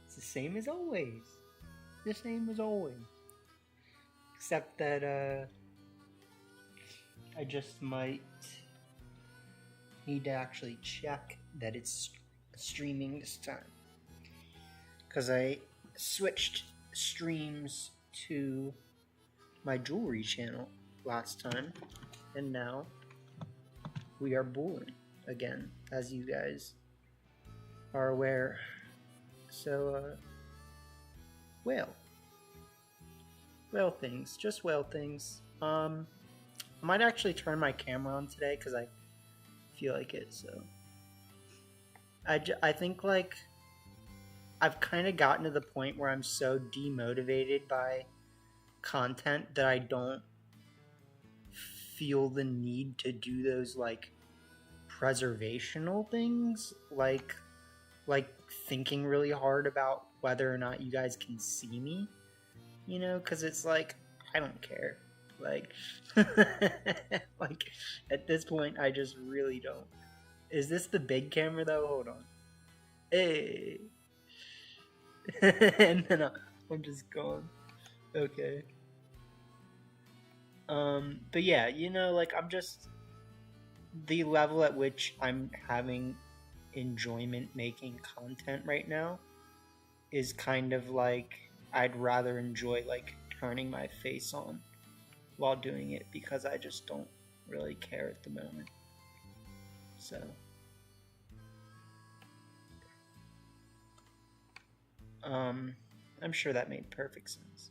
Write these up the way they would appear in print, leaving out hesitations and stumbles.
It's the same as always. The same as always. Except that, I just might need to actually check that it's streaming this time. Because I switched streams to my jewelry channel last time, and now we are booling again, as you guys are aware. So, whale things, just whale things. I might actually turn my camera on today because I feel like it. So, I think like I've kind of gotten to the point where I'm so demotivated by content that I don't feel the need to do those like preservational things, like thinking really hard about whether or not you guys can see me, you know, because it's like I don't care, like like at this point I just really don't. Is this the big camera though? Hold on. Hey. And then I'm just gone. Okay. But yeah, you know, like I'm just the level at which I'm having enjoyment making content right now is kind of like I'd rather enjoy like turning my face on while doing it because I just don't really care at the moment. So I'm sure that made perfect sense.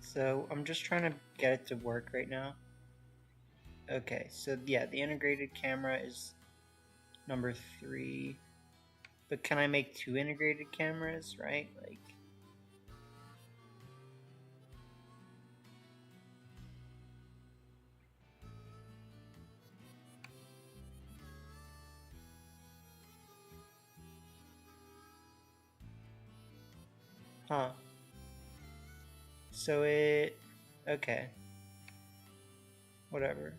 So I'm just trying to get it to work right now. Okay, so yeah, the integrated camera is number 3. But can I make 2 integrated cameras, right? Like, huh. So it, okay. Whatever.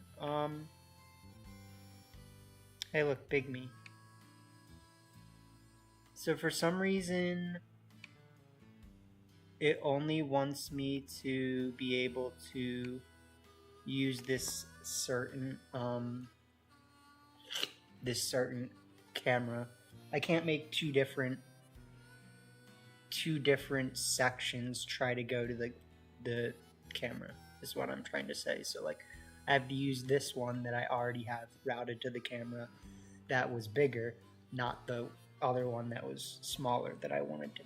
Hey look, big me. So for some reason, it only wants me to be able to use this certain camera. I can't make two different sections try to go to the camera is what I'm trying to say. So like I have to use this one that I already have routed to the camera that was bigger, not the other one that was smaller that I wanted to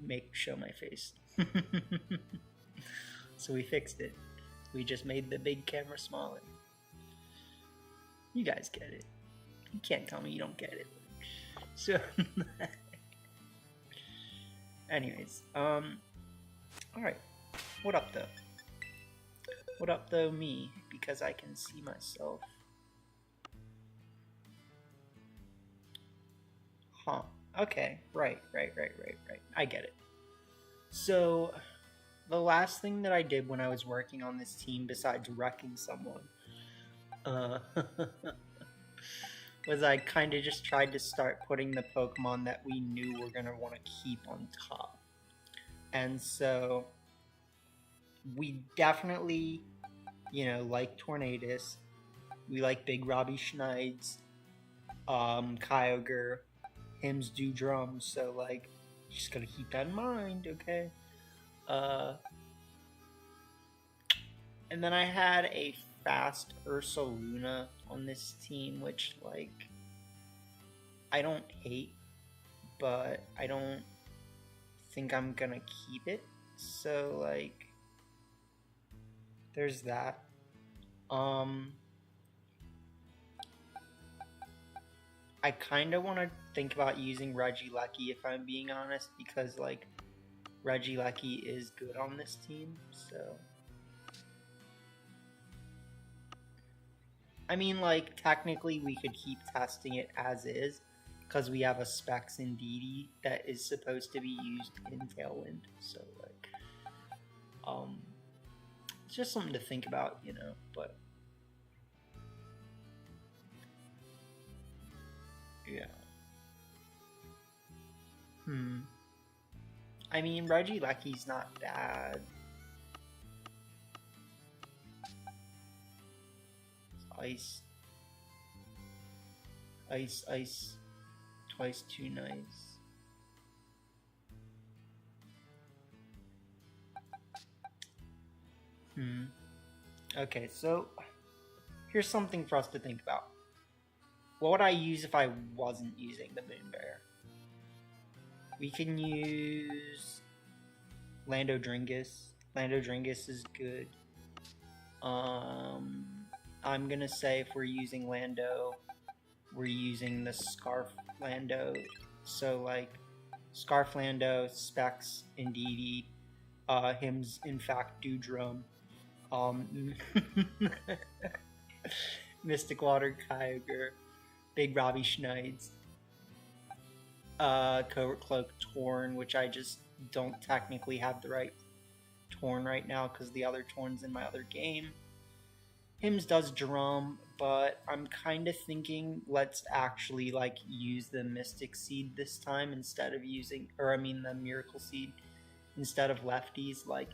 make show my face. So we fixed it. We just made the big camera smaller. You guys get it. You can't tell me you don't get it. So anyways, alright. What up though? What up though me? Because I can see myself. Huh. Okay. Right. I get it. So, the last thing that I did when I was working on this team, besides wrecking someone, was I kind of just tried to start putting the Pokemon that we knew were going to want to keep on top. And so, we definitely, you know, like Tornadus. We like Big Robbie Schneids, Kyogre, Hims do drums, so like, just gotta keep that in mind, okay? And then I had a fast Ursaluna on this team, which like, I don't hate, but I don't think I'm gonna keep it, so like, there's that. I kind of want to think about using Regieleki if I'm being honest, because like Regieleki is good on this team, so I mean like technically we could keep testing it as is, because we have a Specs in DD that is supposed to be used in Tailwind. So like, it's just something to think about, you know. But yeah. I mean, Regieleki's not bad. Ice. Ice, ice. Twice too nice. Okay, so here's something for us to think about. What would I use if I wasn't using the Moonbear? We can use Lando Dringus. Lando Dringus is good. I'm gonna say if we're using Lando, we're using the Scarf Lando. So like Scarf Lando, Specs, Indeedee, Hymns in fact do drum. Mystic Water Kyogre, Big Robbie Schneids, Covert Cloak Torn, which I just don't technically have the right Torn right now because the other Torn's in my other game. Hymns does drum, but I'm kind of thinking let's actually like use the Mystic Seed this time instead of using, or I mean the Miracle Seed instead of lefties. Like,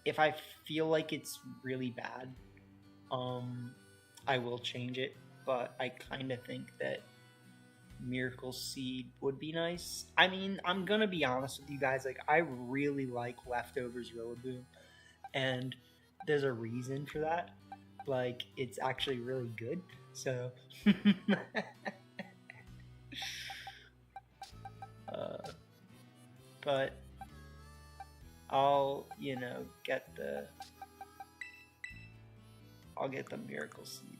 if I feel like it's really bad, I will change it, but I kind of think that Miracle Seed would be nice. I mean, I'm gonna be honest with you guys, like, I really like Leftovers Rillaboom, and there's a reason for that. Like, it's actually really good, so but I'll, you know, I'll get the Miracle Seed.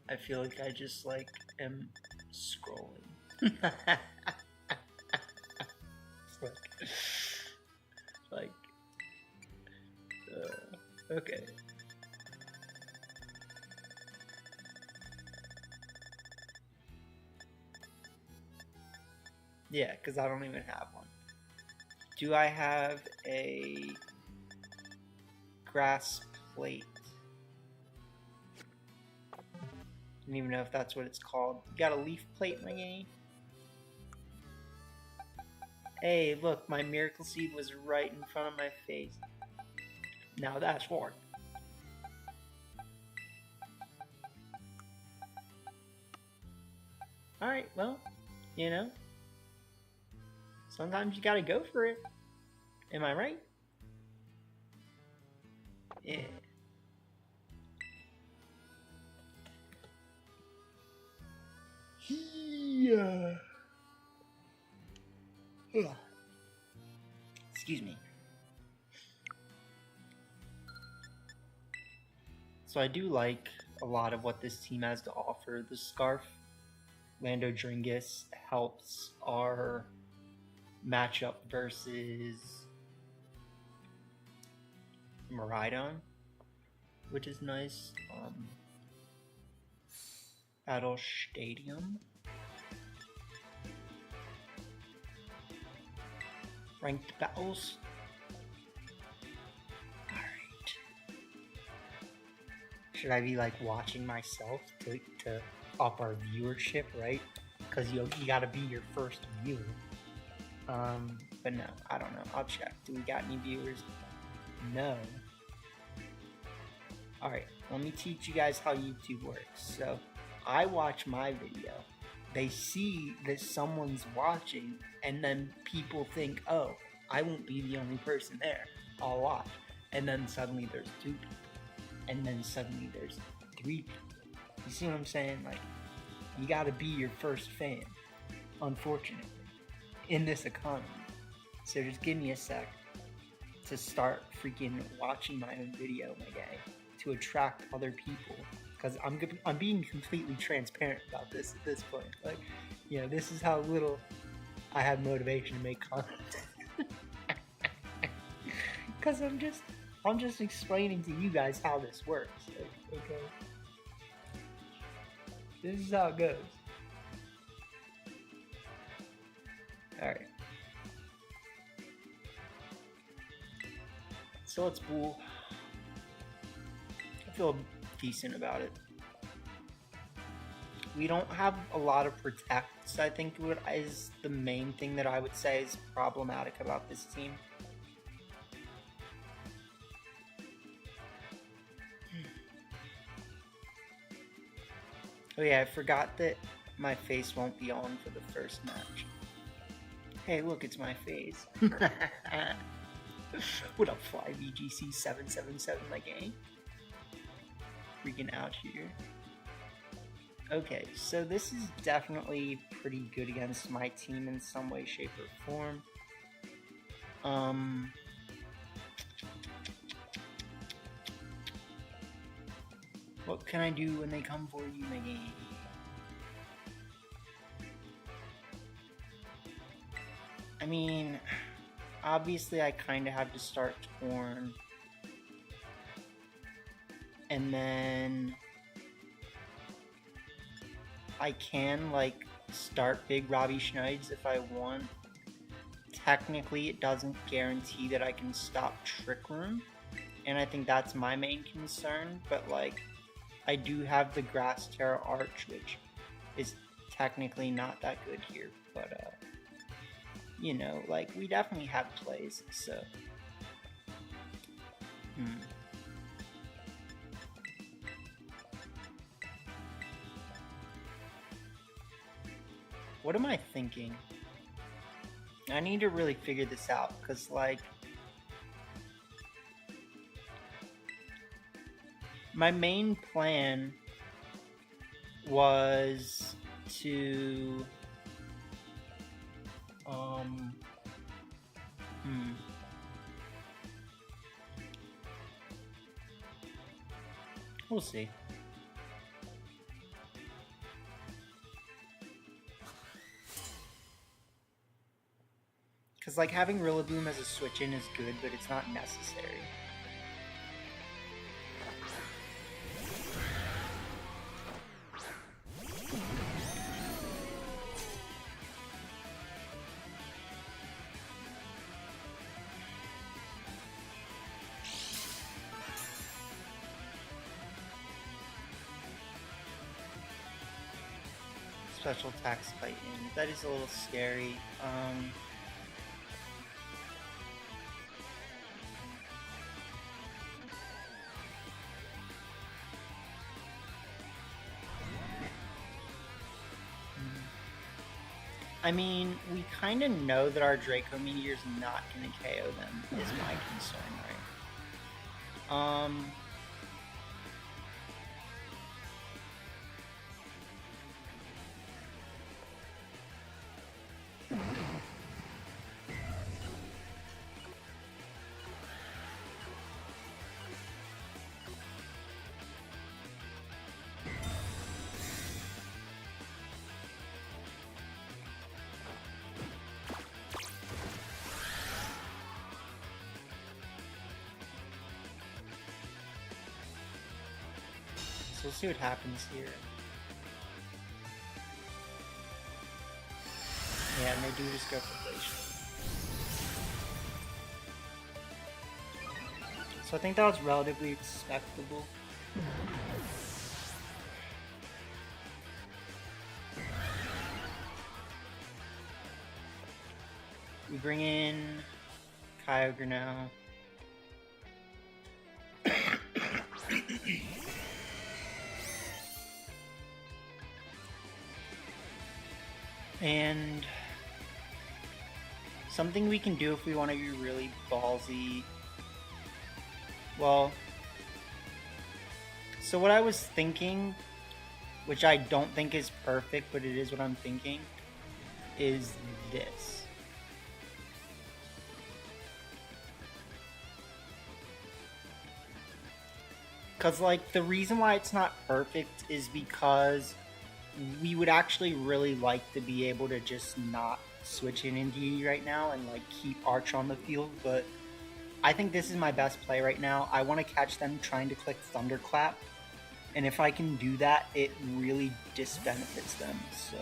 I feel like I just like am scrolling. Okay. Yeah, because I don't even have one. Do I have a grass plate? I don't even know if that's what it's called. You got a leaf plate in my game? Hey, look, my Miracle Seed was right in front of my face. Now that's hard. Alright, well, you know, sometimes you gotta go for it. Am I right? Yeah. Yeah. Excuse me. So I do like a lot of what this team has to offer. The Scarf Lando Dringus helps our matchup versus Miraidon, which is nice. Battle Stadium. Ranked battles. Alright. Should I be like watching myself to up our viewership, right? Because you gotta be your first viewer. But no, I don't know. I'll check. Do we got any viewers? No. Alright, let me teach you guys how YouTube works. So, I watch my video. They see that someone's watching, and then people think, oh, I won't be the only person there. I'll watch. And then suddenly there's 2 people. And then suddenly there's 3 people. You see what I'm saying? Like, you gotta be your first fan, unfortunately, in this economy. So just give me a sec to start freaking watching my own video my day to attract other people. Because I'm being completely transparent about this at this point. Like, you know, this is how little I have motivation to make content. Because I'm just explaining to you guys how this works. Okay. This is how it goes. Alright. So let's bool. I feel decent about it. We don't have a lot of protects, I think is the main thing that I would say is problematic about this team. Oh yeah, I forgot that my face won't be on for the first match. Hey, look, it's my face. What up, Fly VGC 777, my gang? Freaking out here. Okay, so this is definitely pretty good against my team in some way, shape, or form. What can I do when they come for you, my game? I mean, obviously I kind of have to start Torn. And then I can, like, start Big Robbie Schneids if I want. Technically, it doesn't guarantee that I can stop Trick Room. And I think that's my main concern. But, like, I do have the Grass Terra Arch, which is technically not that good here. But, you know, like, we definitely have plays, so. What am I thinking? I need to really figure this out, because, like, my main plan was to, we'll see. Because, like, having Rillaboom as a switch-in is good, but it's not necessary. Special attack spite in. That is a little scary. I mean, we kind of know that our Draco Meteor is not going to KO them, is my concern, right? We'll see what happens here. Yeah, and they do just go for Glacial. So I think that was relatively expectable. We bring in Kyogre now. And something we can do if we want to be really ballsy. Well, so what I was thinking, which I don't think is perfect, but it is what I'm thinking, is this. Because, like, the reason why it's not perfect is because we would actually really like to be able to just not switching in DD right now and like keep Arch on the field, but I think this is my best play right now. I want to catch them trying to click Thunderclap, and if I can do that, it really disbenefits them. So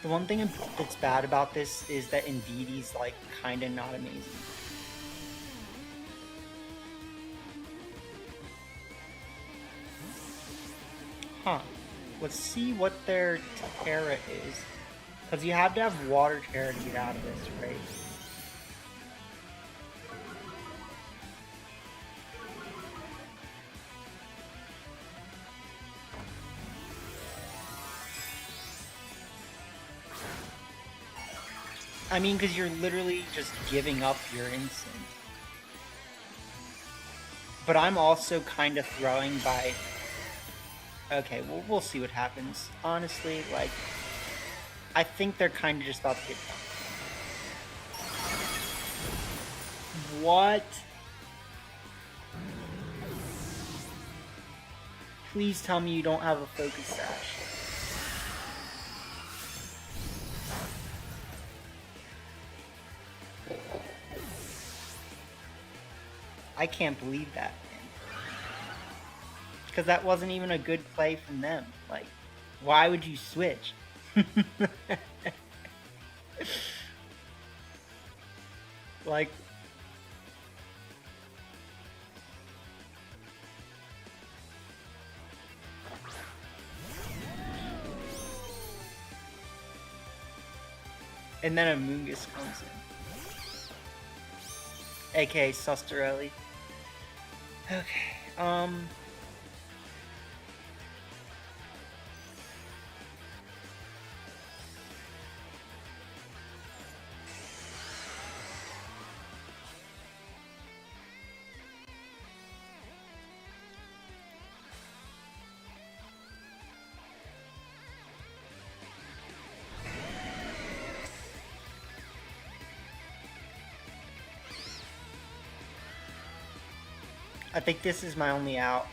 the one thing that's bad about this is that Indeedee's like kind of not amazing. Huh. Let's see what their Terra is. Because you have to have Water Terra to get out of this, right? I mean, because you're literally just giving up your instant. But I'm also kind of throwing by... Okay, well, we'll see what happens. Honestly, like, I think they're kind of just about to get done. What? Please tell me you don't have a focus sash. I can't believe that, man. Because that wasn't even a good play from them. Like, why would you switch? Like... And then a Mungus comes in. AKA Sustarelli. Okay, I think this is my only out.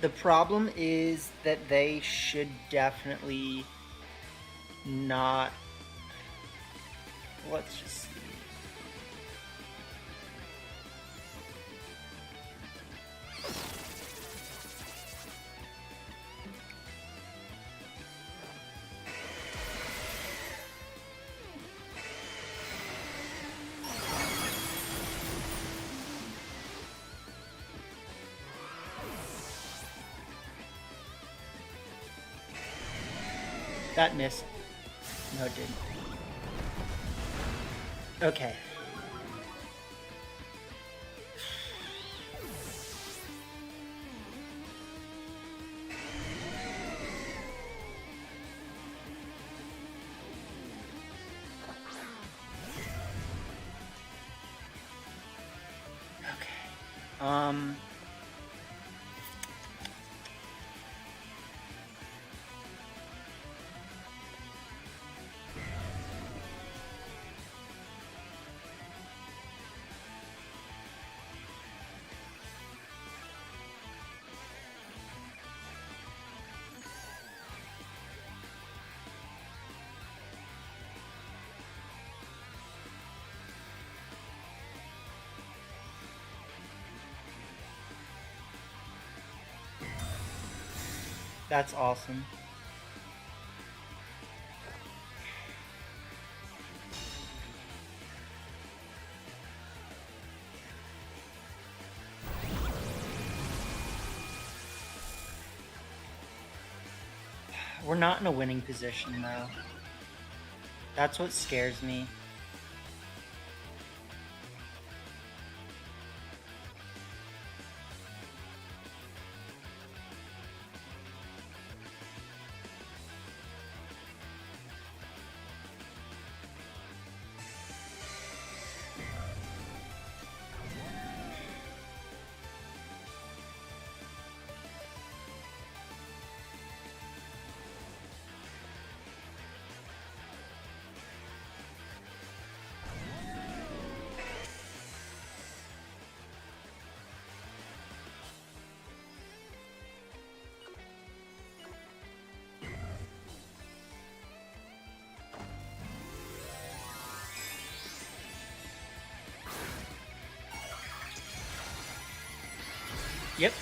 The problem is that they should definitely not... Let's just see. That missed. No, it didn't. Okay. Okay. That's awesome. We're not in a winning position, though. That's what scares me. Yep.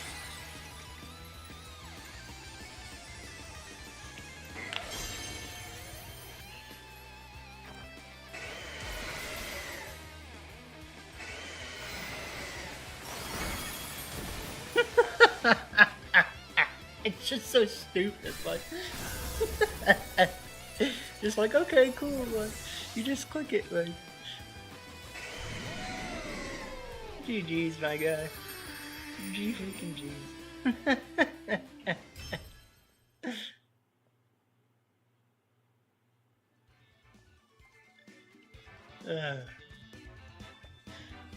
It's just so stupid, like just like, okay, cool, like you just click it, like GG's, my guy. G freaking G's.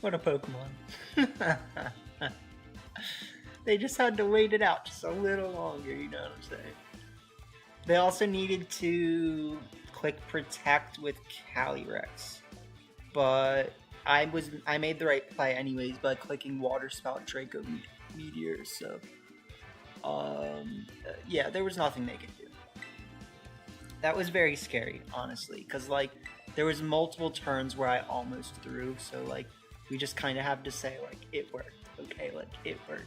What a Pokemon. They just had to wait it out just a little longer, you know what I'm saying? They also needed to click Protect with Calyrex, but I made the right play anyways by clicking Water Spout Draco Meteor, so yeah, there was nothing they could do. That was very scary, honestly, because like there was multiple turns where I almost threw, so like we just kind of have to say like it worked, okay, like it worked.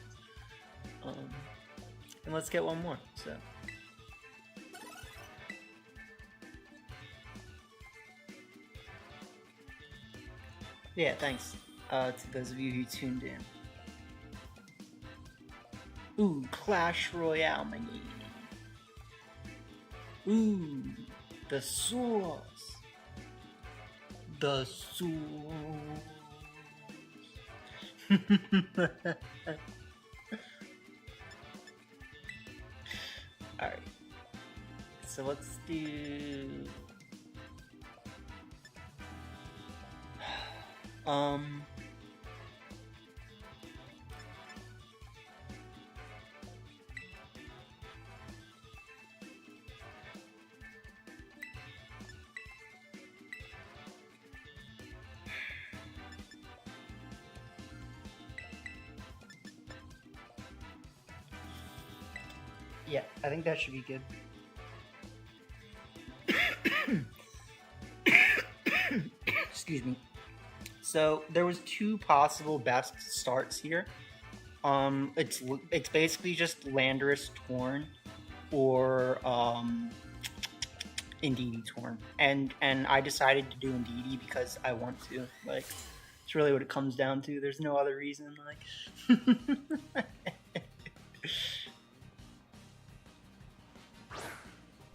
And let's get one more. So yeah, thanks to those of you who tuned in. Ooh, Clash Royale, my name. Ooh, the sauce. The sauce. Alright. So let's do... yeah, I think that should be good. Excuse me. So there was two possible best starts here. It's basically just Landorus Torn or Indeedee Torn, and I decided to do Indeedee because I want to. Like, it's really what it comes down to. There's no other reason. Like,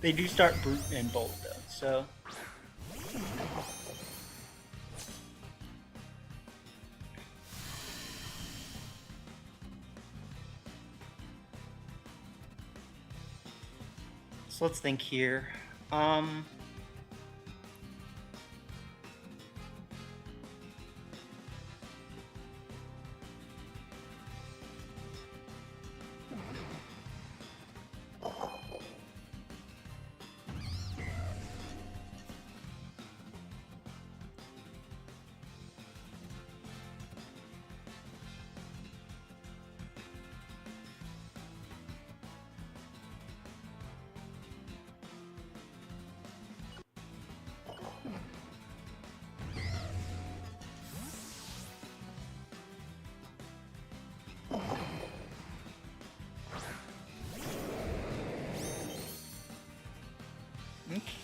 they do start Brute and Bolt though, so. So let's think here.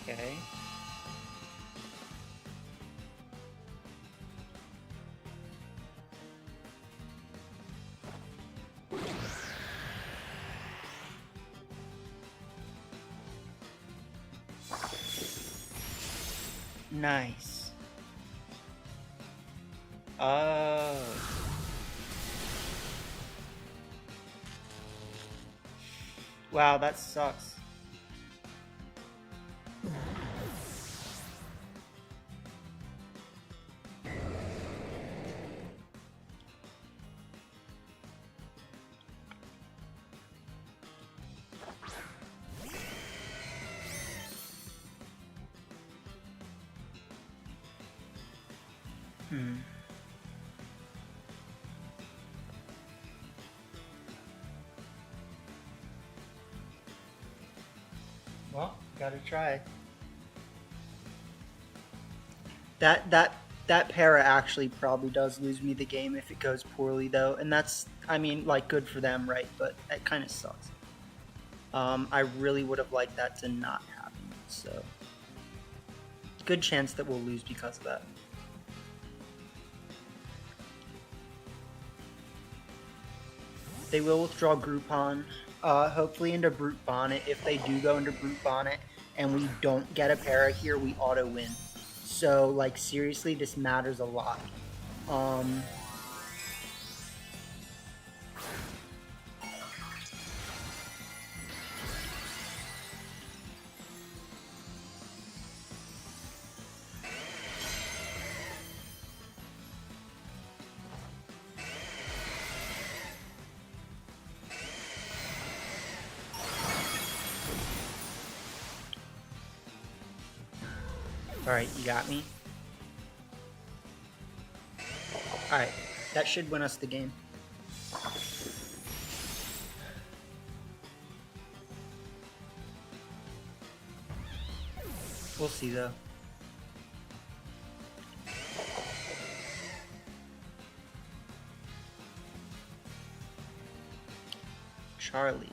Okay. Nice. Oh. Wow, that sucks. Well, gotta try. That That para actually probably does lose me the game if it goes poorly, though, and that's, I mean, like, good for them, right? But that kind of sucks. I really would have liked that to not happen, so good chance that we'll lose because of that. They will withdraw Groupon, hopefully into Brute Bonnet. If they do go into Brute Bonnet and we don't get a para here, we auto win. So, like, seriously, this matters a lot. Alright, you got me. Alright, that should win us the game. We'll see, though. Charlie.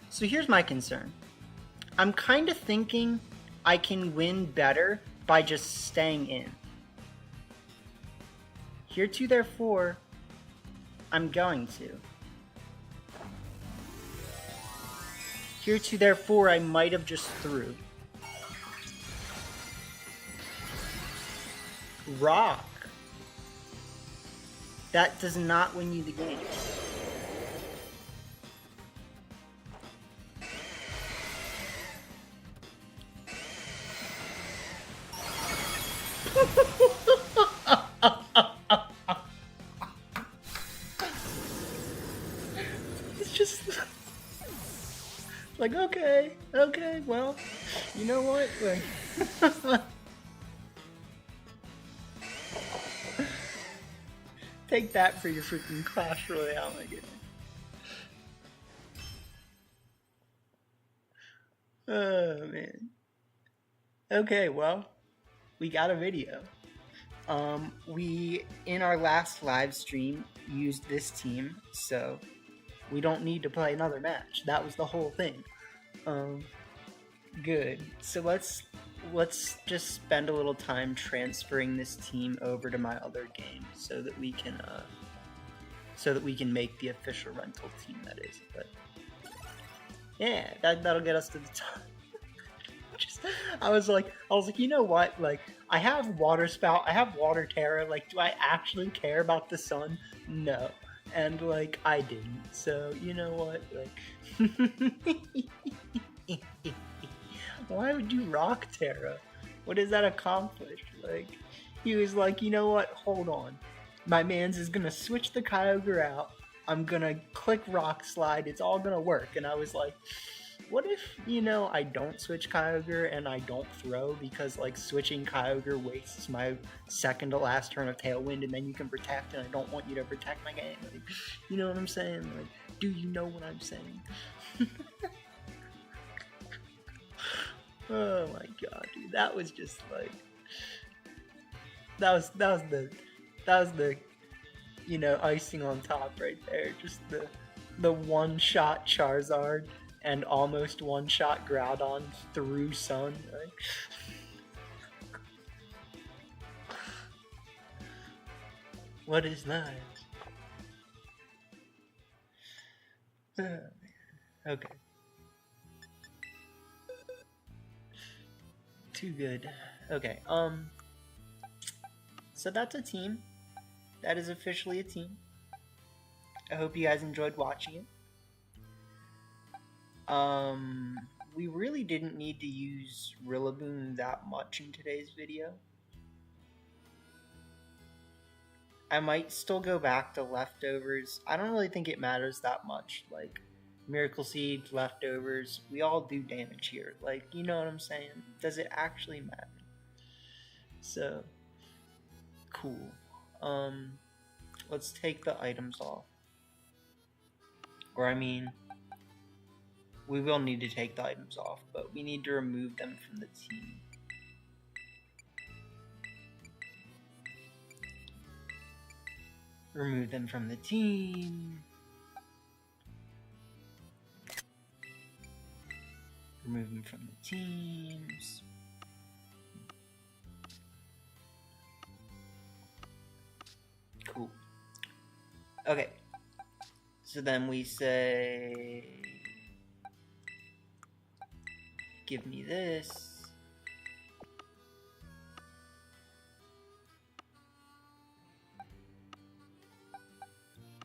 So here's my concern. I'm kind of thinking I can win better by just staying in. Here to therefore, I'm going to. Here to therefore, I might have just threw. Rock. That does not win you the game. It's just like, okay, well, you know what? Like, take that for your freaking Clash Royale, my goodness. Oh, man. Okay, well, we got a video. We, in our last live stream, used this team, so we don't need to play another match. That was the whole thing. Good. So let's just spend a little time transferring this team over to my other game so that we can make the official rental team, that is. But yeah, that'll get us to the top. I was like, you know what? Like, I have Water Spout, I have Water Terra. Like, do I actually care about the sun? No. And like, I didn't. So you know what? Like, why would you rock Terra? What does that accomplish? Like, he was like, you know what? Hold on. My man's is gonna switch the Kyogre out. I'm gonna click Rock Slide. It's all gonna work. And I was like, what if, you know, I don't switch Kyogre and I don't throw because, like, switching Kyogre wastes my second to last turn of Tailwind and then you can protect and I don't want you to protect my game. Like, you know what I'm saying? Like, do you know what I'm saying? Oh my god, dude. That was just like... That was the, you know, icing on top right there. Just the one-shot Charizard and almost one-shot Groudon through Sun. Like, what is that? Okay. Too good. Okay, so that's a team. That is officially a team. I hope you guys enjoyed watching it. We really didn't need to use Rillaboom that much in today's video. I might still go back to leftovers. I don't really think it matters that much. Like, Miracle Seeds, leftovers, we all do damage here. Like, you know what I'm saying? Does it actually matter? So, cool. Let's take the items off. Or, I mean, we will need to take the items off, but we need to remove them from the team. Remove them from the team. Remove them from the teams. Cool. Okay. So then we say, give me this.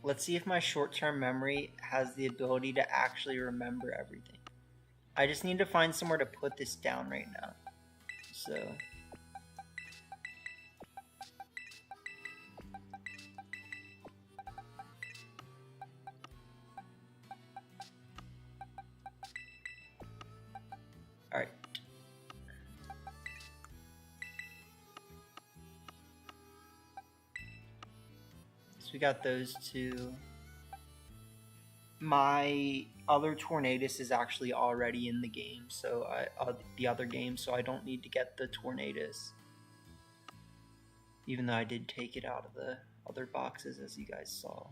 Let's see if my short-term memory has the ability to actually remember everything. I just need to find somewhere to put this down right now. So... Alright. So we got those two. My other Tornadus is actually already in the game, so the other game, so I don't need to get the Tornadus. Even though I did take it out of the other boxes, as you guys saw.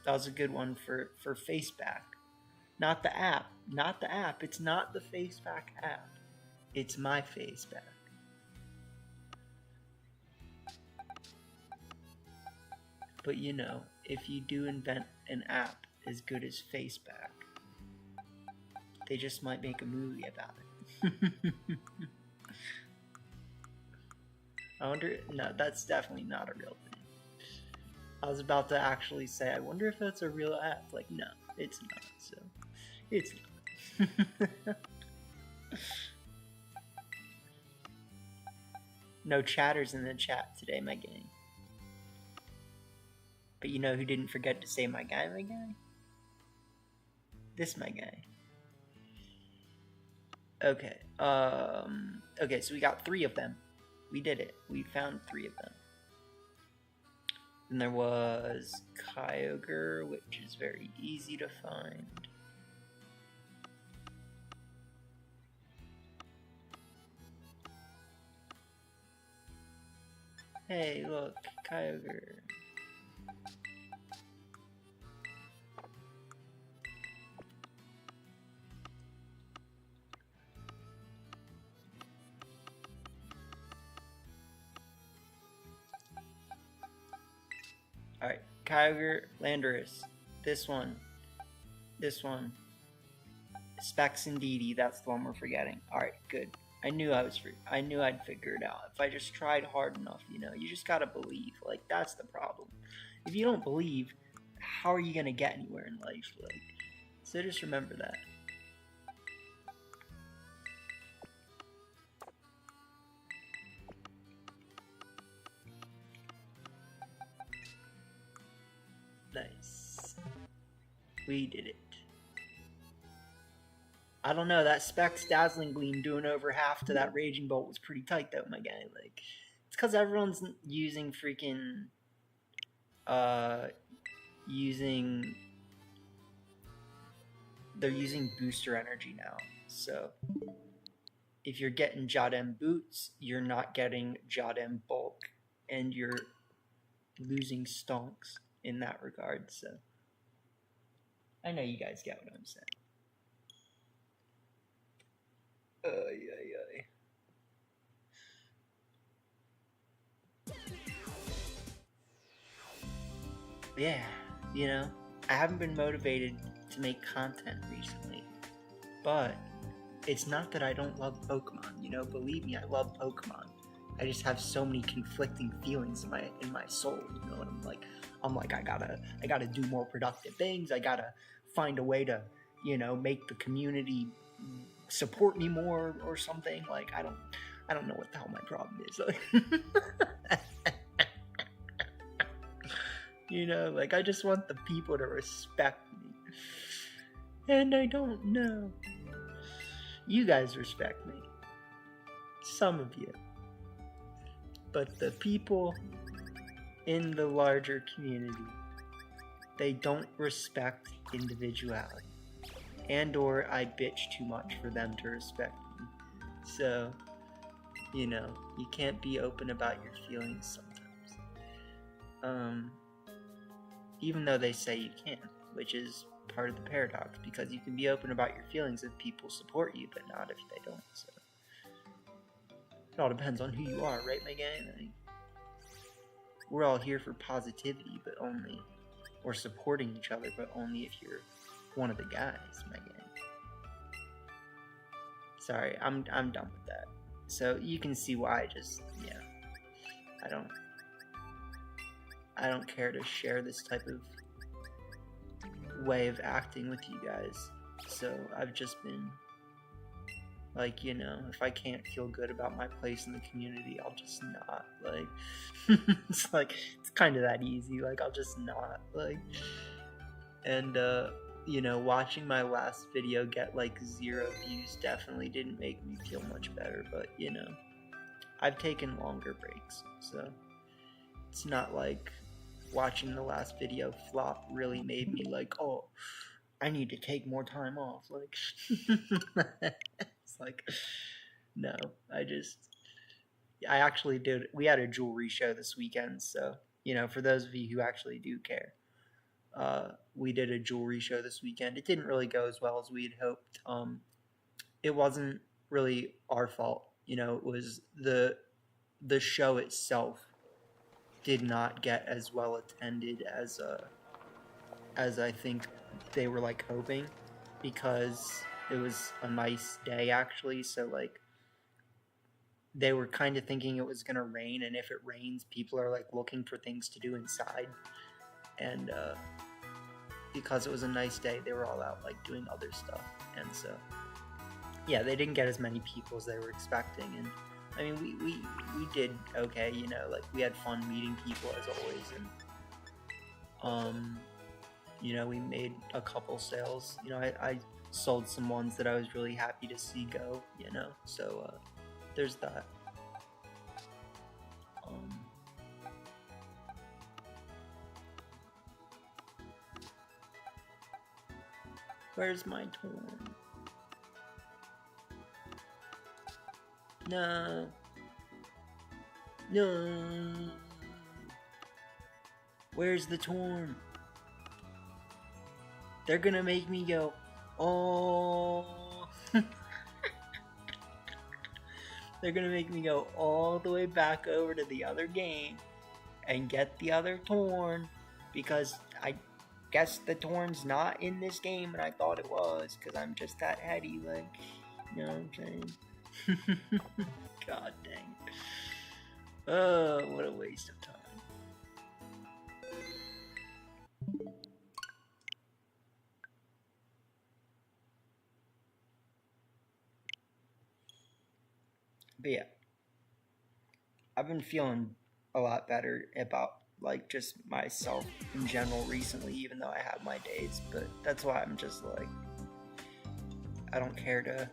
That was a good one for Faceback. Not the app. Not the app. It's not the Faceback app. It's my Faceback. But you know, if you do invent an app as good as Faceback, they just might make a movie about it. I wonder... No, that's definitely not a real thing. I was about to actually say, I wonder if that's a real app. Like, no, it's not, so... It's not. No chatters in the chat today, my gang. But you know who didn't forget to say my guy, my guy? This my guy. Okay, okay, so we got 3 of them. We did it. We found 3 of them. And there was Kyogre, which is very easy to find. Hey, look, Kyogre. Alright, Kyogre, Landorus. This one. Specs and Didi, that's the one we're forgetting. Alright, good. I knew I'd figure it out. If I just tried hard enough, you know, you just gotta believe. Like, that's the problem. If you don't believe, how are you gonna get anywhere in life? Like, so just remember that. Nice. We did it. I don't know, that Specs Dazzling Gleam doing over half to that Raging Bolt was pretty tight though, my guy. Like, it's because everyone's using freaking, they're using booster energy now. So, if you're getting Jadem Boots, you're not getting Jadem Bulk, and you're losing stonks in that regard, so. I know you guys get what I'm saying. Yeah, you know, I haven't been motivated to make content recently, but it's not that I don't love Pokemon, you know, believe me, I love Pokemon. I just have so many conflicting feelings in my soul, you know, and I'm like, I gotta do more productive things, I gotta find a way to, you know, make the community support me more or something. Like, I don't know what the hell my problem is. Like, you know, like, I just want the people to respect me. And I don't know. You guys respect me. Some of you. But the people in the larger community, they don't respect individuality. And or I bitch too much for them to respect me. So, you know, you can't be open about your feelings sometimes. Even though they say you can, which is part of the paradox, because you can be open about your feelings if people support you, but not if they don't. So it all depends on who you are, right, my gang? Like, we're all here for positivity, but only, or supporting each other, but only if you're one of the guys, my gang. Sorry, I'm done with that. So you can see why I don't care to share this type of way of acting with you guys. So I've just been like, you know, if I can't feel good about my place in the community, I'll just not. Like, it's like, it's kind of that easy. Like, I'll just not. Like, and you know, watching my last video get like 0 views definitely didn't make me feel much better. But you know, I've taken longer breaks, so it's not like watching the last video flop really made me like, oh, I need to take more time off. Like, it's like, no, I actually did. We had a jewelry show this weekend, so, you know, for those of you who actually do care, we did a jewelry show this weekend. It didn't really go as well as we had hoped. It wasn't really our fault. You know, it was the show itself did not get as well attended as I think they were like hoping, because it was a nice day actually. So like they were kind of thinking it was gonna rain, and if it rains, people are like looking for things to do inside, and because it was a nice day, they were all out like doing other stuff, and so yeah, they didn't get as many people as they were expecting. And I mean, we did okay, you know, like we had fun meeting people as always, and you know, we made a couple sales. You know, I sold some ones that I was really happy to see go, you know, so there's that. Where's my torn? No. No. Where's the torn? They're gonna make me go, oh. They're gonna make me go all the way back over to the other game and get the other torn, because I guess the torn's not in this game and I thought it was, because I'm just that heady, like, you know what I'm saying? God dang. Oh, what a waste of time. But yeah, I've been feeling a lot better about like just myself in general recently, even though I have my days. But that's why I'm just like, I don't care to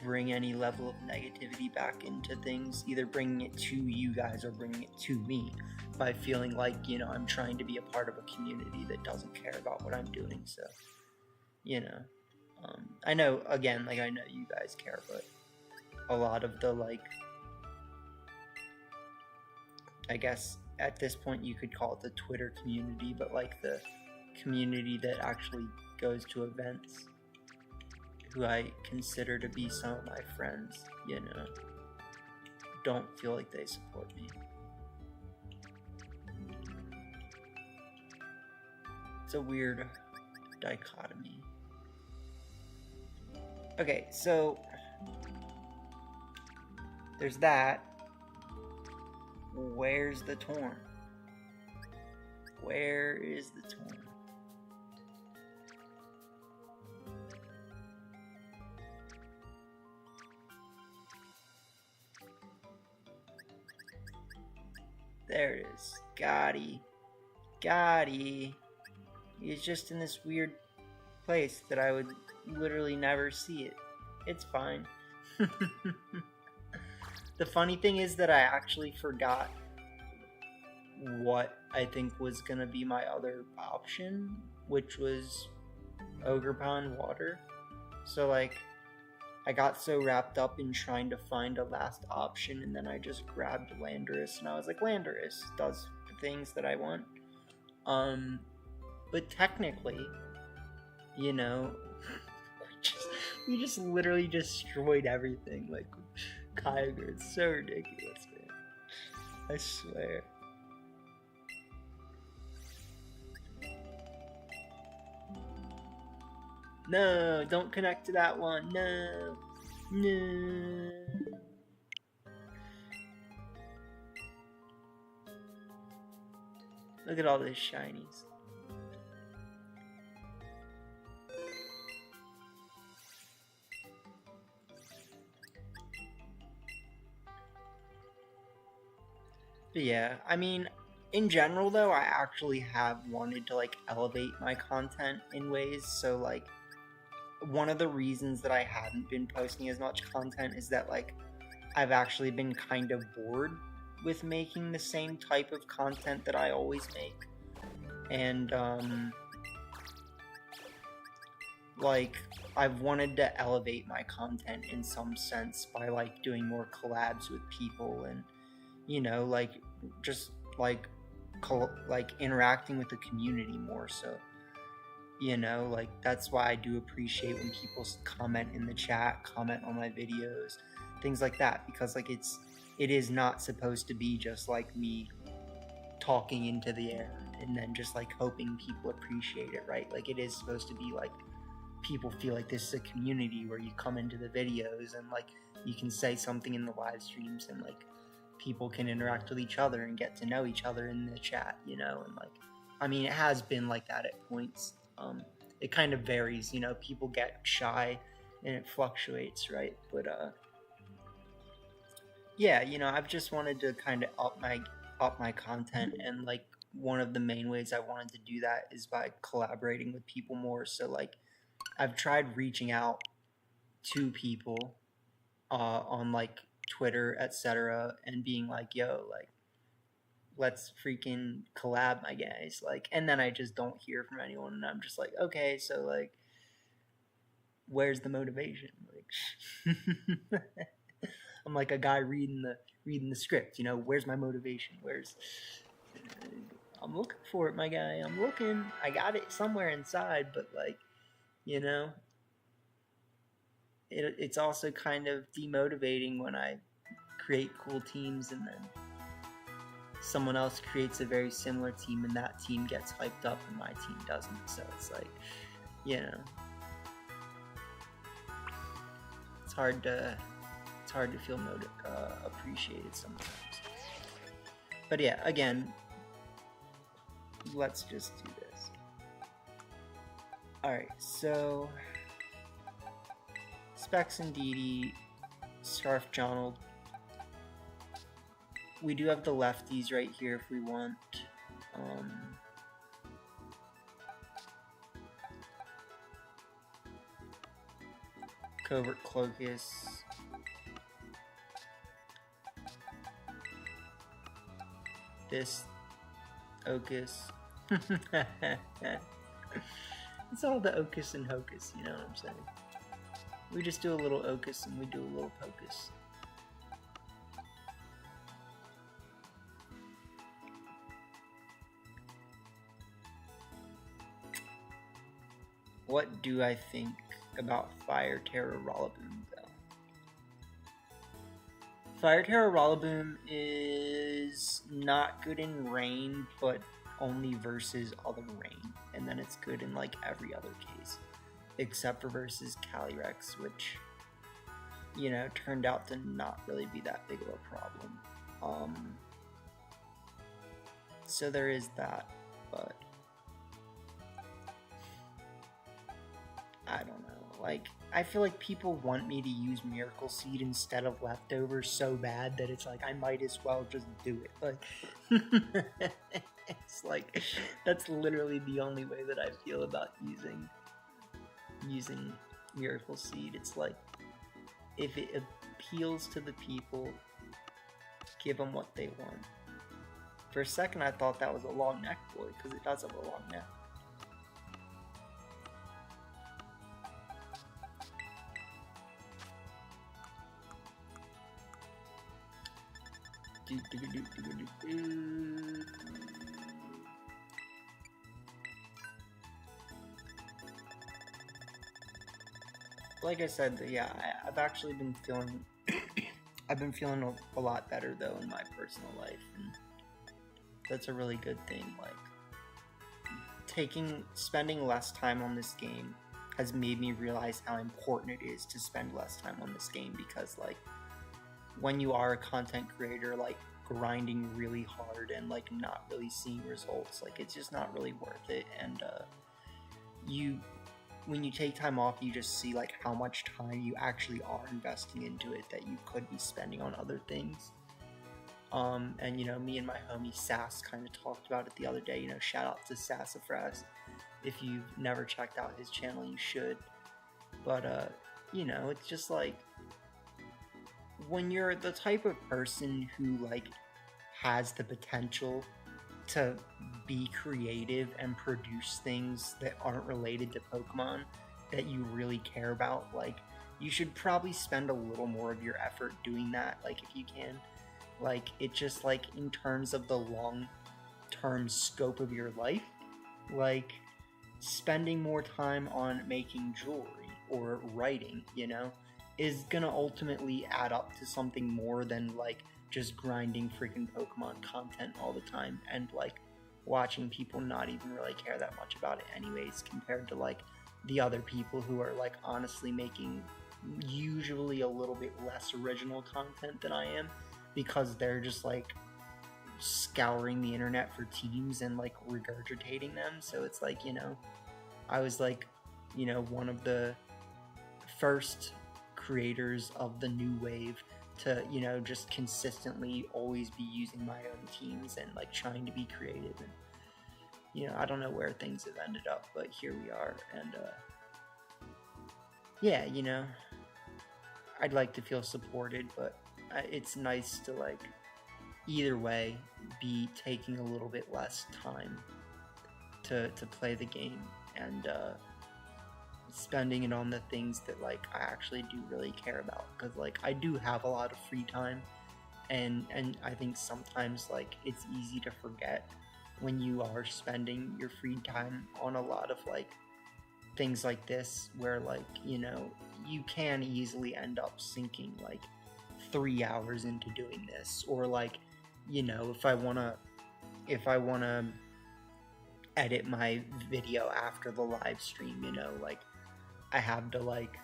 bring any level of negativity back into things, either bringing it to you guys or bringing it to me, by feeling like, you know, I'm trying to be a part of a community that doesn't care about what I'm doing. So, you know, I know, again, like, I know you guys care, but a lot of the, like, I guess at this point you could call it the Twitter community, but like the community that actually goes to events, who I consider to be some of my friends, you know, don't feel like they support me. It's a weird dichotomy. Okay, so there's that. Where's the torn? Where is the torn? There it is. Got he. He's just in this weird place that I would literally never see it. It's fine. The funny thing is that I actually forgot what I think was gonna be my other option, which was Ogre Pond Water. So like, I got so wrapped up in trying to find a last option, and then I just grabbed Landorus, and I was like, Landorus does the things that I want. But technically, you know, we just literally destroyed everything, like Kyogre. It's so ridiculous, man. I swear. No, don't connect to that one. No. No. Look at all those shinies. But yeah, I mean, in general though, I actually have wanted to like elevate my content in ways. So like, one of the reasons that I haven't been posting as much content is that like, I've actually been kind of bored with making the same type of content that I always make. And like, I've wanted to elevate my content in some sense by like doing more collabs with people, and you know, like just like interacting with the community more. So, you know, like that's why I do appreciate when people comment in the chat, comment on my videos, things like that, because like it is not supposed to be just like me talking into the air and then just like hoping people appreciate it, right? Like it is supposed to be like people feel like this is a community where you come into the videos and like you can say something in the live streams and like people can interact with each other and get to know each other in the chat, you know. And like, I mean, it has been like that at points. It kind of varies, you know, people get shy and it fluctuates, right? But yeah, you know, I've just wanted to kind of up my content, and like one of the main ways I wanted to do that is by collaborating with people more. So like, I've tried reaching out to people on like Twitter, etc., and being like, yo, like, let's freaking collab, my guys. Like, and then I just don't hear from anyone, and I'm just like, okay, so like, where's the motivation? Like, I'm like a guy reading the script, you know. Where's my motivation? I'm looking for it, my guy. I'm looking. I got it somewhere inside, but like, you know, it's also kind of demotivating when I create cool teams and then someone else creates a very similar team and that team gets hyped up and my team doesn't. So it's like, you know, it's hard to feel appreciated sometimes. But yeah, again, let's just do this. Alright, so Specs and DD, Scarf Jonald. We do have the lefties right here if we want. Covert Cloakus. This Ocus. It's all the Ocus and Hocus, you know what I'm saying? We just do a little Ocus and we do a little Pocus. What do I think about Fire Terror Rollaboom, though? Fire Terror Rollaboom is not good in rain, but only versus other rain. And then it's good in like every other case. Except for versus Calyrex, which, you know, turned out to not really be that big of a problem. So there is that, but I don't know. Like, I feel like people want me to use Miracle Seed instead of Leftovers so bad that it's like, I might as well just do it. Like, it's like, that's literally the only way that I feel about using Miracle Seed. It's like, if it appeals to the people, give them what they want. For a second, I thought that was a long neck boy, because it does have a long neck. Like I said, yeah, I've actually been feeling I've been feeling a lot better though in my personal life, and that's a really good thing. Like, spending less time on this game has made me realize how important it is to spend less time on this game, because like, when you are a content creator, like grinding really hard and like not really seeing results, like it's just not really worth it. And when you take time off, you just see like how much time you actually are investing into it that you could be spending on other things. And you know, me and my homie Sass kind of talked about it the other day. You know, shout out to Sassafras. If you've never checked out his channel, you should. But you know, it's just like, when you're the type of person who like has the potential to be creative and produce things that aren't related to Pokemon that you really care about, like, you should probably spend a little more of your effort doing that, like, if you can. Like, it just, like, in terms of the long-term scope of your life, like, spending more time on making jewelry or writing, you know, is gonna ultimately add up to something more than, like, just grinding freaking Pokemon content all the time and, like, watching people not even really care that much about it anyways, compared to, like, the other people who are, like, honestly making usually a little bit less original content than I am, because they're just, like, scouring the internet for teams and, like, regurgitating them. So it's like, you know, I was, like, you know, one of the first creators of the new wave to, you know, just consistently always be using my own teams and, like, trying to be creative. And, you know, I don't know where things have ended up, but here we are. And yeah, you know, I'd like to feel supported, but it's nice to, like, either way be taking a little bit less time to play the game, and spending it on the things that, like, I actually do really care about. Because, like, I do have a lot of free time, and I think sometimes, like, it's easy to forget when you are spending your free time on a lot of, like, things like this, where, like, you know, you can easily end up sinking, like, 3 hours into doing this. Or, like, you know, if I wanna edit my video after the live stream, you know, like, I have to, like,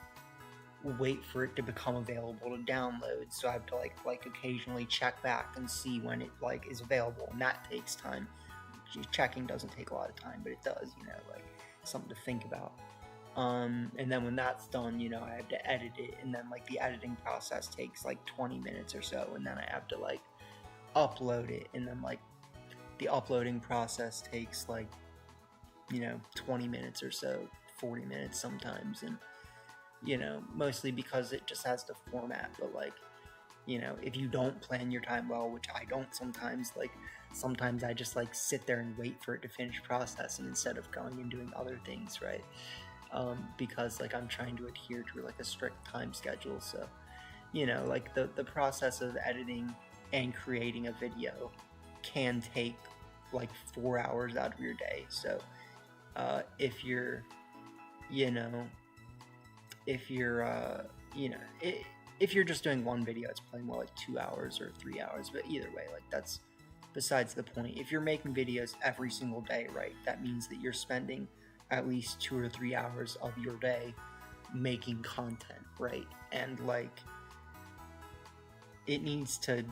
wait for it to become available to download, so I have to, like occasionally check back and see when it, like, is available, and that takes time. Checking doesn't take a lot of time, but it does, you know, like, something to think about. And then when that's done, you know, I have to edit it, and then, like, the editing process takes, like, 20 minutes or so, and then I have to, like, upload it, and then, like, the uploading process takes, like, you know, 20 minutes or so, 40 minutes sometimes. And, you know, mostly because it just has to format. But, like, you know, if you don't plan your time well, which I don't sometimes, like, sometimes I just, like, sit there and wait for it to finish processing instead of going and doing other things, right? Because, like, I'm trying to adhere to, like, a strict time schedule. So, you know, like, the process of editing and creating a video can take, like, 4 hours out of your day. So if you're, you know, if you're just doing one video, it's probably more like 2 hours or 3 hours. But either way, like, that's besides the point. If you're making videos every single day, right, that means that you're spending at least 2 or 3 hours of your day making content, right? And, like, it needs to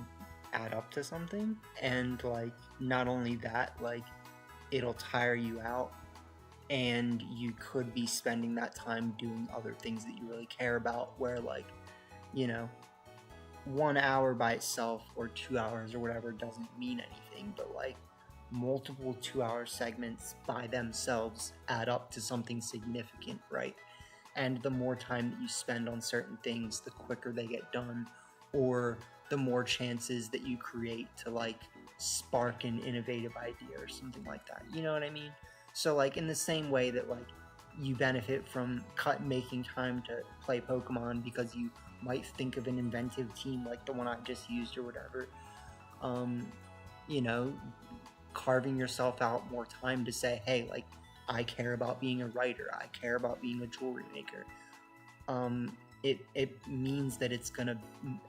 add up to something. And, like, not only that, like, it'll tire you out, and you could be spending that time doing other things that you really care about, where, like, you know, 1 hour by itself or 2 hours or whatever doesn't mean anything, but like multiple 2-hour segments by themselves add up to something significant, right? And the more time that you spend on certain things, the quicker they get done, or the more chances that you create to like spark an innovative idea or something like that. You know what I mean? So like in the same way that like you benefit from making time to play Pokemon because you might think of an inventive team like the one I just used or whatever, you know, carving yourself out more time to say, hey, like, I care about being a writer, I care about being a jewelry maker. It means that it's gonna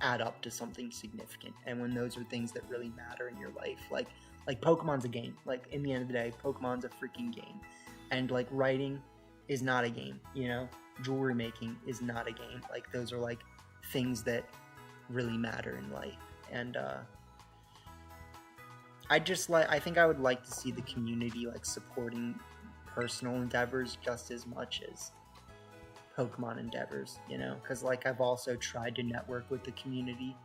add up to something significant. And when those are things that really matter in your life, like Pokemon's a game. Like, in the end of the day, Pokemon's a freaking game. And like writing is not a game, you know? Jewelry making is not a game. Like, those are like things that really matter in life. And I think I would like to see the community like supporting personal endeavors just as much as Pokemon endeavors, you know, because like I've also tried to network with the community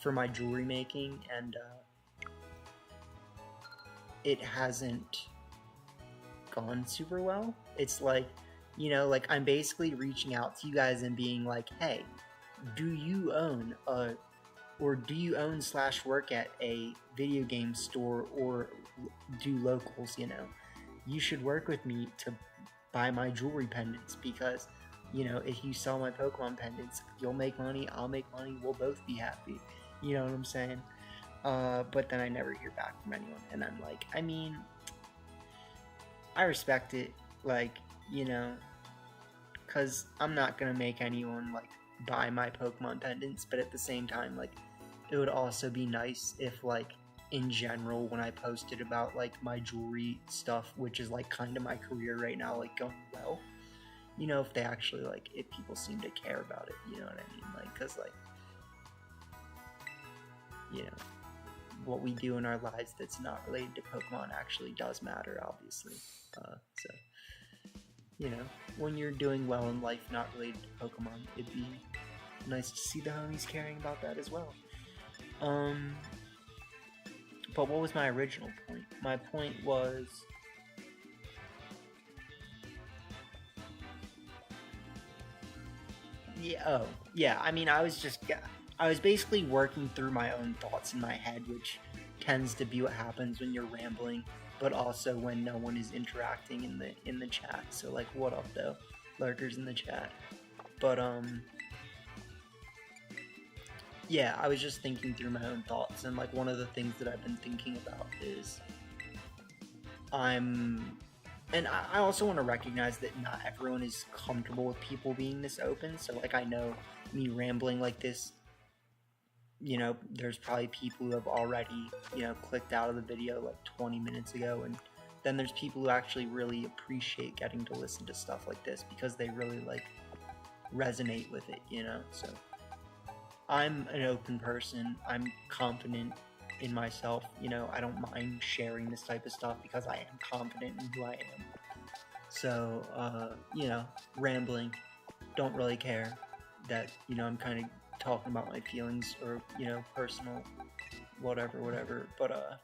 for my jewelry making, and it hasn't gone super well. It's like, you know, like I'm basically reaching out to you guys and being like, hey, do you own a, or do you own / work at a video game store or do locals, you know? You should work with me to buy my jewelry pendants, because, you know, if you sell my Pokemon pendants, you'll make money, I'll make money, we'll both be happy. You know what I'm saying? But then I never hear back from anyone, and I'm like, I mean, I respect it, like, you know, because I'm not gonna make anyone, like, buy my Pokemon pendants, but at the same time, like, it would also be nice if, like, in general, when I posted about, like, my jewelry stuff, which is, like, kind of my career right now, like, going well, you know, if they actually, like, if people seem to care about it, you know what I mean? Like, because, like, you know, what we do in our lives that's not related to Pokemon actually does matter, obviously. So, you know, when you're doing well in life not related to Pokemon, it'd be nice to see the homies caring about that as well. But what was my original point? My point was, I mean, I was basically working through my own thoughts in my head, which tends to be what happens when you're rambling, but also when no one is interacting in the chat. So like, what up though, lurkers in the chat? But yeah, I was just thinking through my own thoughts, and like one of the things that I've been thinking about is and I also want to recognize that not everyone is comfortable with people being this open. So like, I know me rambling like this, you know, there's probably people who have already, you know, clicked out of the video like 20 minutes ago, and then there's people who actually really appreciate getting to listen to stuff like this because they really like resonate with it, you know. So I'm an open person, I'm confident in myself, you know, I don't mind sharing this type of stuff because I am confident in who I am. So you know, rambling, don't really care that, you know, I'm kind of talking about my feelings or, you know, personal whatever, but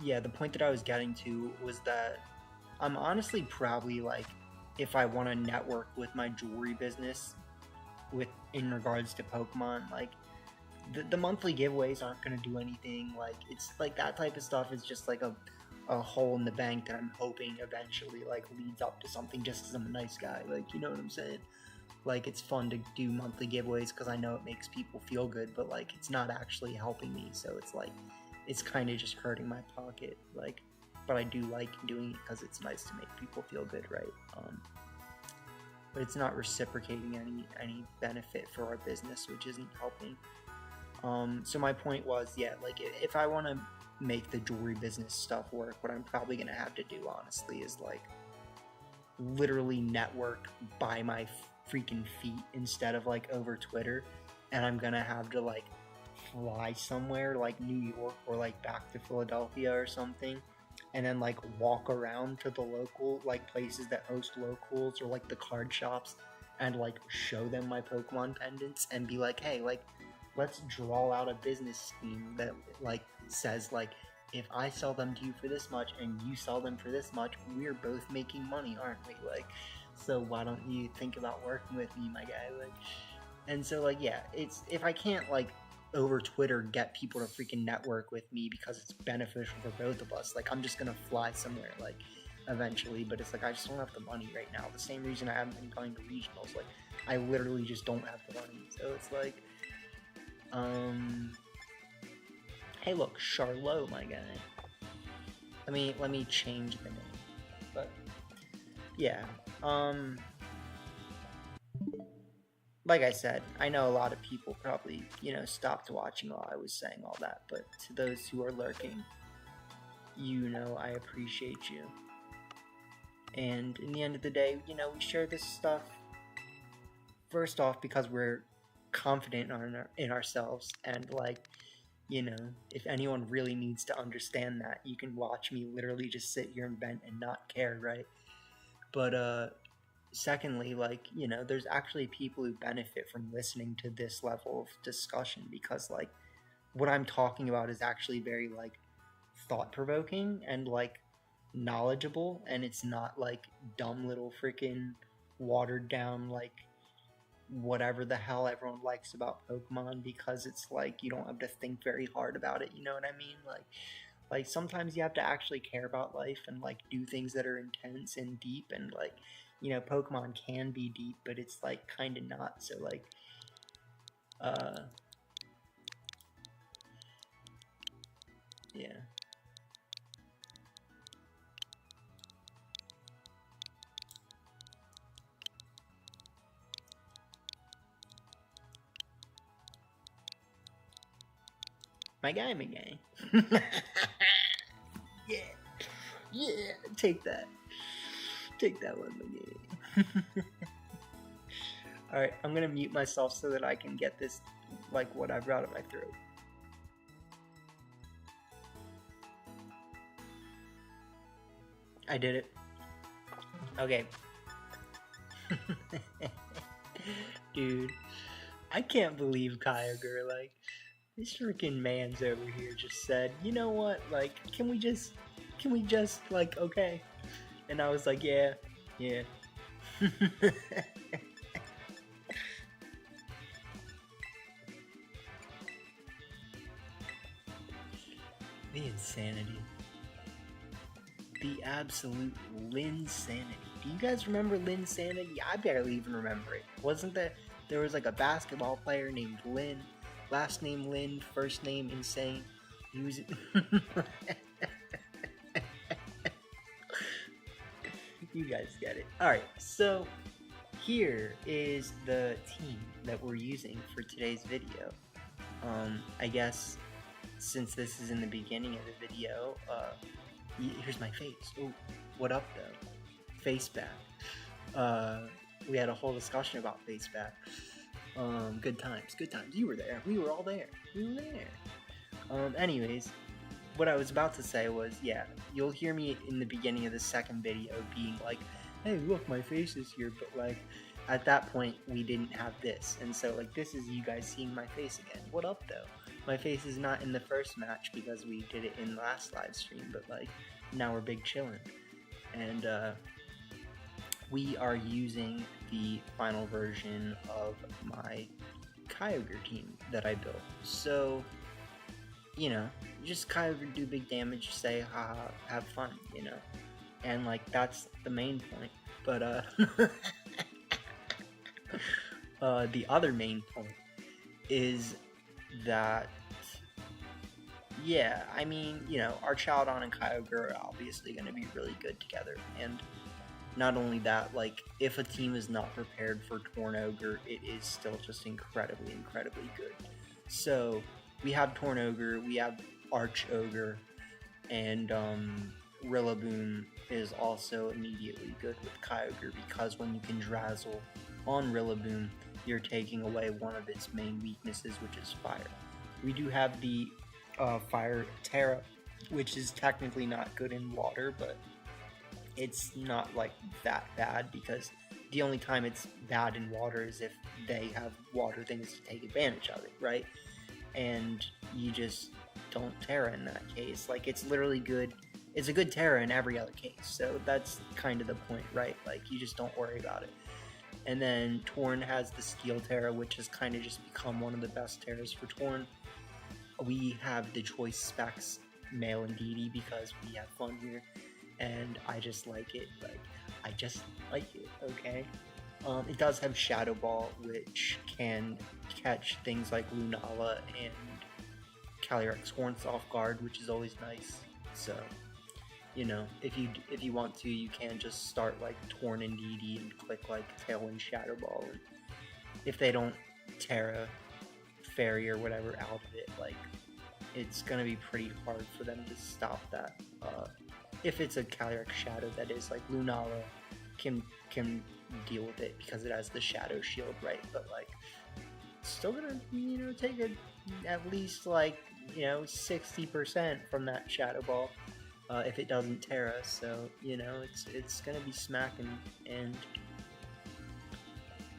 yeah, the point that I was getting to was that I'm honestly probably like, if I want to network with my jewelry business with in regards to Pokemon, like the monthly giveaways aren't going to do anything. Like, it's like that type of stuff is just like a hole in the bank that I'm hoping eventually like leads up to something, just because I'm a nice guy, like, you know what I'm saying? Like, it's fun to do monthly giveaways because I know it makes people feel good, but like, it's not actually helping me, so it's like, it's kind of just hurting my pocket, like, but I do like doing it because it's nice to make people feel good, right? But it's not reciprocating any benefit for our business, which isn't helping. So my point was, yeah, like, if I want to make the jewelry business stuff work, what I'm probably going to have to do, honestly, is like literally network by my freaking feet instead of like over Twitter, and I'm going to have to like fly somewhere like New York or like back to Philadelphia or something and then like walk around to the local like places that host locals or like the card shops and like show them my Pokemon pendants and be like, hey, like let's draw out a business scheme that like says like, if I sell them to you for this much and you sell them for this much, we're both making money, aren't we? Like, so why don't you think about working with me, my guy? Like, and so like, yeah, it's, if I can't like over Twitter get people to freaking network with me because it's beneficial for both of us, like I'm just gonna fly somewhere like eventually, but it's like I just don't have the money right now. The same reason I haven't been going to regionals, like I literally just don't have the money. So it's like, hey look, Charlot, my guy. Let me change the name. But yeah, like I said, I know a lot of people probably, you know, stopped watching while I was saying all that, but to those who are lurking, you know, I appreciate you. And in the end of the day, you know, we share this stuff first off because we're confident in ourselves, and like, you know, if anyone really needs to understand that, you can watch me literally just sit here and vent and not care, right? But secondly, like, you know, there's actually people who benefit from listening to this level of discussion, because like what I'm talking about is actually very like thought-provoking and like knowledgeable, and it's not like dumb little freaking watered down like whatever the hell everyone likes about Pokemon, because it's like you don't have to think very hard about it, you know what I mean? Like sometimes you have to actually care about life and like do things that are intense and deep, and like, you know, Pokemon can be deep, but it's like kind of not. So like yeah. My guy, my guy. Yeah. Yeah, take that one, my guy. Alright, I'm gonna mute myself so that I can get this, like, what I've got in my throat. I did it. Okay. Dude, I can't believe Kyogre, like, this freaking man's over here just said, you know what, like, can we just, like, okay? And I was like, yeah. The insanity. The absolute Linsanity. Do you guys remember Linsanity? I barely even remember it. Wasn't there was like a basketball player named Lin, last name Lin, first name Insane. He was you guys get it. Alright, so here is the team that we're using for today's video. I guess since this is in the beginning of the video, here's my face. Oh, what up though? Face back. We had a whole discussion about face back. Good times. You were there. We were all there. Anyways, what I was about to say was, yeah, you'll hear me in the beginning of the second video being like, hey, look, my face is here, but like, at that point, we didn't have this, and so like, this is you guys seeing my face again. What up though? My face is not in the first match because we did it in the last live stream, but like, now we're big chillin'. And we are using the final version of my Kyogre team that I built. So, you know, just Kyogre do big damage, say haha, have fun, you know? And like, that's the main point. But the other main point is that, yeah, I mean, you know, Archaudon and Kyogre are obviously going to be really good together, and not only that, like, if a team is not prepared for Tornogre, it is still just incredibly good. So, we have Tornogre, we have Archogre, and Rillaboom is also immediately good with Kyogre, because when you can Drazzle on Rillaboom, you're taking away one of its main weaknesses, which is fire. We do have the Fire Terra which is technically not good in water, but it's not like that bad, because the only time it's bad in water is if they have water things to take advantage of it, right? And you just don't Terra in that case. Like, it's literally good. It's a good Terra in every other case, so that's kind of the point, right? Like, you just don't worry about it. And then Torn has the Steel Terra, which has kind of just become one of the best Terras for Torn. We have the choice specs Male and DD because we have fun here, and I just like it. Like, I just like it, okay? It does have Shadow Ball, which can catch things like Lunala and Calyrex Horns off guard, which is always nice. So, you know, if you want to, you can just start like Torn and DD and click like Tailwind Shadow Ball, and if they don't Terra, Fairy, or whatever out of it, like, it's gonna be pretty hard for them to stop that. If it's a Calyrex Shadow, that is, like Lunala can deal with it because it has the Shadow Shield, right? But like, it's still gonna, you know, take at least like, you know, 60% from that Shadow Ball if it doesn't Terra. So, you know, it's gonna be smacking. And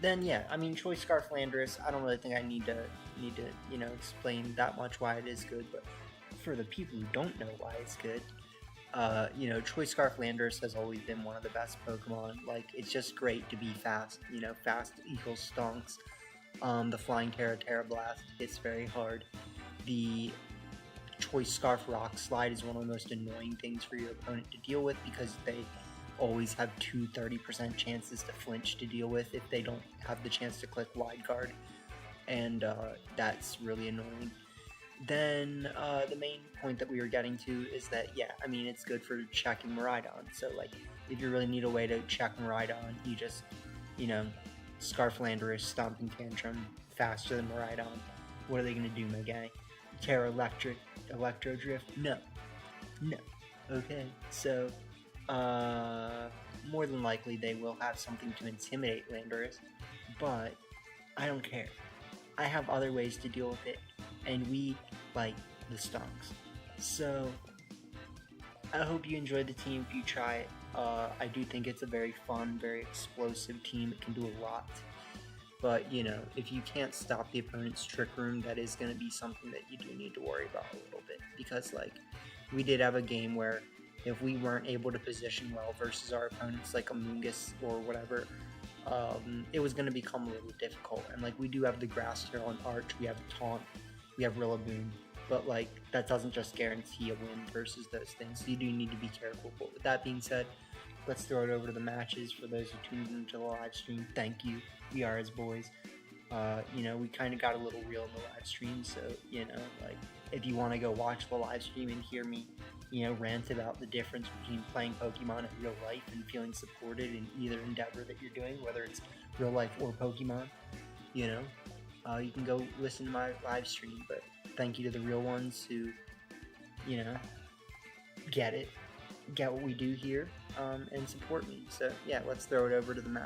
then yeah, I mean, Choice Scarf Landorus, I don't really think I need to you know, explain that much why it is good, but for the people who don't know why it's good, you know, Choice Scarf Landorus has always been one of the best Pokemon. Like, it's just great to be fast, you know, fast equals stonks. The Flying Terra, Terra Blast hits very hard. The Choice Scarf Rock Slide is one of the most annoying things for your opponent to deal with, because they always have 30% chances to flinch to deal with if they don't have the chance to click Wide Guard, and that's really annoying. Then the main point that we were getting to is that, yeah, I mean, it's good for checking Miraidon. So, like, if you really need a way to check Miraidon, you just, you know, Scarf Landorus, Stomping Tantrum, faster than Miraidon. What are they going to do, my guy? Terra Electro Drift? No. Okay, so, more than likely they will have something to intimidate Landorus, but I don't care. I have other ways to deal with it, and we like the stonks. So, I hope you enjoyed the team if you try it. I do think it's a very fun, very explosive team. It can do a lot. But, you know, if you can't stop the opponent's Trick Room, that is going to be something that you do need to worry about a little bit. Because, like, we did have a game where if we weren't able to position well versus our opponents, like a Mungus or whatever, it was going to become a little difficult. And, like, we do have the Grass Tail on Arch, we have Taunt, we have Rillaboom, but, like, that doesn't just guarantee a win versus those things, so you do need to be careful. But with that being said, let's throw it over to the matches. For those who tuned into the live stream, thank you. We are as boys. You know, we kind of got a little real in the live stream, so, you know, like, if you want to go watch the live stream and hear me, you know, rant about the difference between playing Pokemon in real life and feeling supported in either endeavor that you're doing, whether it's real life or Pokemon, you know, you can go listen to my live stream. But thank you to the real ones who, you know, get what we do here, and support me. So yeah, let's throw it over to the match.